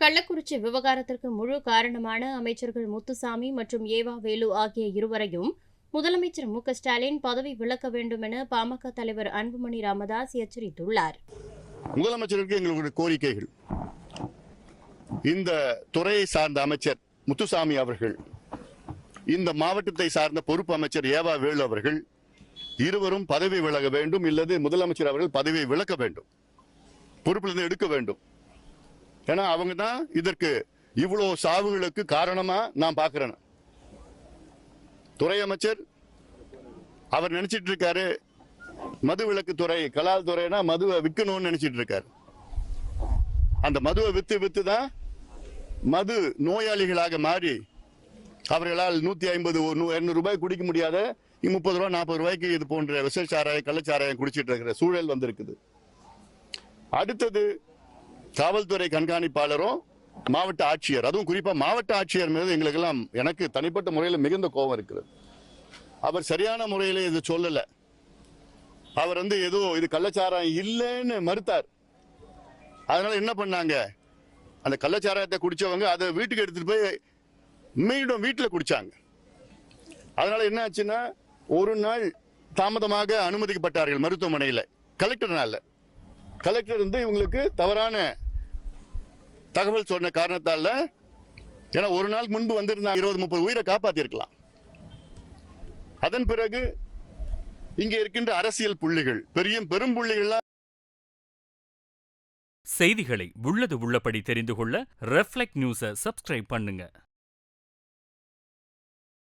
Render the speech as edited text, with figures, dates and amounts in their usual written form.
கள்ளக்குறிச்சி விவகாரத்திற்கு முழு காரணமான அமைச்சர்கள் முத்துசாமி மற்றும் ஏவா வேலு ஆகிய இருவரையும் முதலமைச்சர் மு க ஸ்டாலின் பதவி விலக்க வேண்டும் என பாமக தலைவர் அன்புமணி ராமதாஸ் எச்சரித்துள்ளார். முதலமைச்சருக்கு எங்களுடைய கோரிக்கைகள், இந்த துறையை சார்ந்த அமைச்சர் முத்துசாமி அவர்கள், இந்த மாவட்டத்தை சார்ந்த பொறுப்பு அமைச்சர் ஏவா வேலு அவர்கள் இருவரும் பதவி விலக வேண்டும், இல்லது முதலமைச்சர் அவர்கள் பதவியை விலக்க வேண்டும், பொறுப்பிலிருந்து எடுக்க வேண்டும். ஏன்னா அவங்க தான் இதற்கு இவ்வளவு சாவுகளுக்கு காரணமா நான் பார்க்கிறேன். துறை அமைச்சர் அவர் நினைச்சிட்டு இருக்காரு மது விலக்கு துறை, கலால் துறைனா மதுவை விற்கணும்னு நினைச்சிட்டு இருக்காரு. அந்த மதுவை வித்து தான் மது நோயாளிகளாக மாறி அவர்களால் 150 200 ரூபாய் குடிக்க முடியாத 30 ரூபாய் 40 ரூபாய்க்கு இது போன்ற விஷச்சாராயம் கள்ளச்சாராயம் குடிச்சிட்டு இருக்கிற சூழல் வந்திருக்குது. அடுத்தது காவல்துறை கண்காணிப்பாளரும் மாவட்ட ஆட்சியர், அதுவும் குறிப்பா மாவட்ட ஆட்சியர் மீது எங்களுக்கெல்லாம் எனக்கு தனிப்பட்ட முறையில் மிகுந்த கோபம் இருக்கிறது. அவர் சரியான முறையில் இது சொல்லல. அவர் ஏதோ இது கள்ளச்சாராயம் இல்லைன்னு மறுத்தார். அதனால என்ன பண்ணாங்க, அந்த கள்ளச்சாராயத்தை குடிச்சவங்க அதை வீட்டுக்கு எடுத்துட்டு போய் மீண்டும் வீட்டில் குடிச்சாங்க. அதனால என்ன ஆச்சுன்னா, ஒரு நாள் தாமதமாக அனுமதிக்கப்பட்டார்கள் மருத்துவமனையில். கலெக்டர் இவங்களுக்கு தவறான தகவல் சொன்ன காரணத்தால, ஏன்னா ஒரு நாள் முன்பு வந்திருந்தாங்க, 20-30 உயிரை காப்பாத்தி இருக்கலாம். அதன் பிறகு இங்க இருக்கின்ற அரசியல் புள்ளிகள், பெரும் புள்ளிகள் செய்திகளை உள்ளது உள்ளபடி தெரிந்து கொள்ள ரெஃப்ளெக்ட் நியூஸை சப்ஸ்கிரைப் பண்ணுங்க.